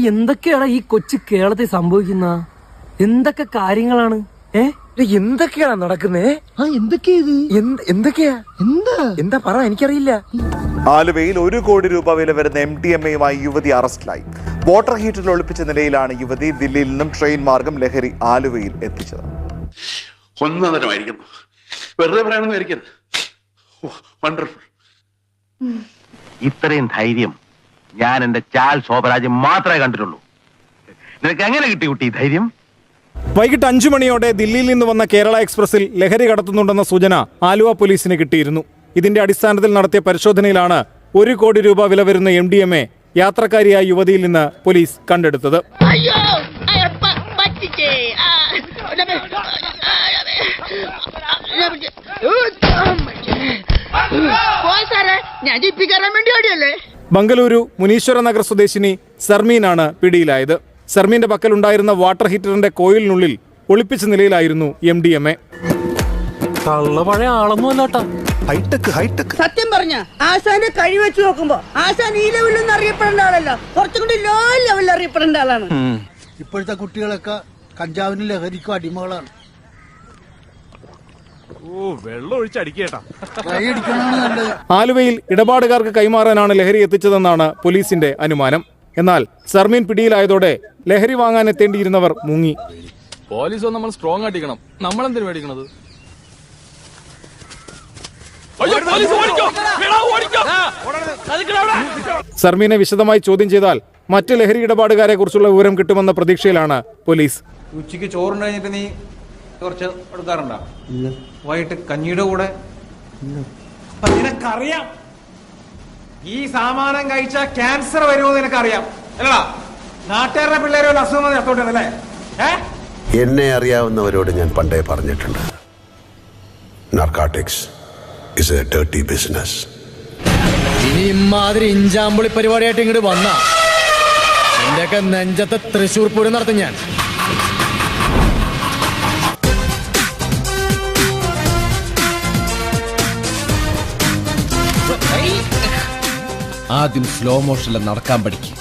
എന്തൊക്കെയാണ് ഈ കൊച്ചു കേരളത്തിൽ സംഭവിക്കുന്ന? എന്തൊക്കെ കാര്യങ്ങളാണ്? എന്തൊക്കെയാണ് നടക്കുന്നേ? എന്താ പറ, എനിക്കറിയില്ല. ആലുവയിൽ 1 കോടി രൂപ വില വരുന്ന MDMA-യുമായി യുവതി അറസ്റ്റിലായി. വാട്ടർ ഹീറ്ററിൽ ഒളിപ്പിച്ച നിലയിലാണ് യുവതി ദില്ലിയിൽ നിന്നും ട്രെയിൻ മാർഗം ലഹരി ആലുവയിൽ എത്തിച്ചത്. ഒന്നരമായിരിക്കുന്നു, വെറുതെ പറയാനൊന്നും. ഇത്രയും ധൈര്യം ഞാൻ എന്റെ ചാൽ ശോഭരാജ് മാത്രമേ കണ്ടിട്ടുള്ളൂ. നിനക്ക് എങ്ങനെ കിട്ടി കുട്ടി ധൈര്യം? വൈകിട്ട് 5 മണിയോടെ ദില്ലിയിൽ നിന്ന് വന്ന കേരള എക്സ്പ്രസിൽ ലഹരി കടത്തുന്നുണ്ടെന്ന സൂചന ആലുവ പോലീസിന് കിട്ടിയിരുന്നു. ഇതിന്റെ അടിസ്ഥാനത്തിൽ നടത്തിയ പരിശോധനയിലാണ് 1 കോടി രൂപ വില വരുന്ന MDMA യാത്രക്കാരിയായ യുവതിയിൽ നിന്ന് പോലീസ് കണ്ടെടുത്തത്. ബംഗളൂരു മുനീശ്വര നഗർ സ്വദേശിനി സർമീനാണ് പിടിയിലായത്. സർമീന്റെ പക്കലുണ്ടായിരുന്ന വാട്ടർ ഹീറ്ററിന്റെ കോയിലിനുള്ളിൽ ഒളിപ്പിച്ച നിലയിലായിരുന്നു MDMA. സത്യം പറഞ്ഞ ആശാനെ കഴിവെച്ച് നോക്കുമ്പോ ആശാൻ ഈ ലെവലിലൊന്നും അറിയപ്പെടേണ്ട ആളല്ല, കുറച്ചും കൂടി ലോ ലെവലിൽ അറിയപ്പെടേണ്ട ആളാണ്. ഇപ്പോഴത്തെ കുട്ടികളൊക്കെ കഞ്ചാവിനും ലഹരിക്കും അടിമകളാണ്. ആലുവയിൽ ഇടപാടുകാർക്ക് കൈമാറാനാണ് ലഹരി എത്തിച്ചതെന്നാണ് പോലീസിന്റെ അനുമാനം. എന്നാൽ സർമീൻ പിടിയിലായതോടെ ലഹരി വാങ്ങാൻ എത്തേണ്ടിയിരുന്നവർ മുങ്ങി. പോലീസ് നമ്മൾ സ്ട്രോങ് ആയിട്ടിരിക്കണം. നമ്മളെന്തിനു മേടിക്കണത്? സർമീനെ വിശദമായി ചോദ്യം ചെയ്താൽ മറ്റ് ലഹരി ഇടപാടുകാരെ കുറിച്ചുള്ള വിവരം കിട്ടുമെന്ന പ്രതീക്ഷയിലാണ് പോലീസ്. ഉച്ചയ്ക്ക് ചോറുണ്ട് കഴിഞ്ഞിട്ട് നീ കുറച്ച് എടുക്കാറുണ്ടോ? വൈകിട്ട് കഞ്ഞിയുടെ കൂടെ? നിനക്കറിയാം ഈ സാമാനം കഴിച്ചാൽ ക്യാൻസർ വരുമെന്ന് നിനക്കറിയാം അല്ലടാ? നാട്ടുകാരുടെ പിള്ളേരെ വല്ല അസുഖം എത്തോട്ടല്ലേ? എന്നെ അറിയാവുന്നവരോട് ഞാൻ പണ്ടേ പറഞ്ഞിട്ടുണ്ട്, narcotics is a dirty business. ഇനി ഇമാതിരി ഇഞ്ചാമ്പുളി പരിപാടിയായിട്ട് ഇങ്ങോട്ട് വന്ന എന്റെയൊക്കെ നെഞ്ചത്തെ തൃശ്ശൂർ പൂരം നടത്തും ഞാൻ. ആദ്യം സ്ലോ മോഷനിൽ നടക്കാൻ പഠിക്കും.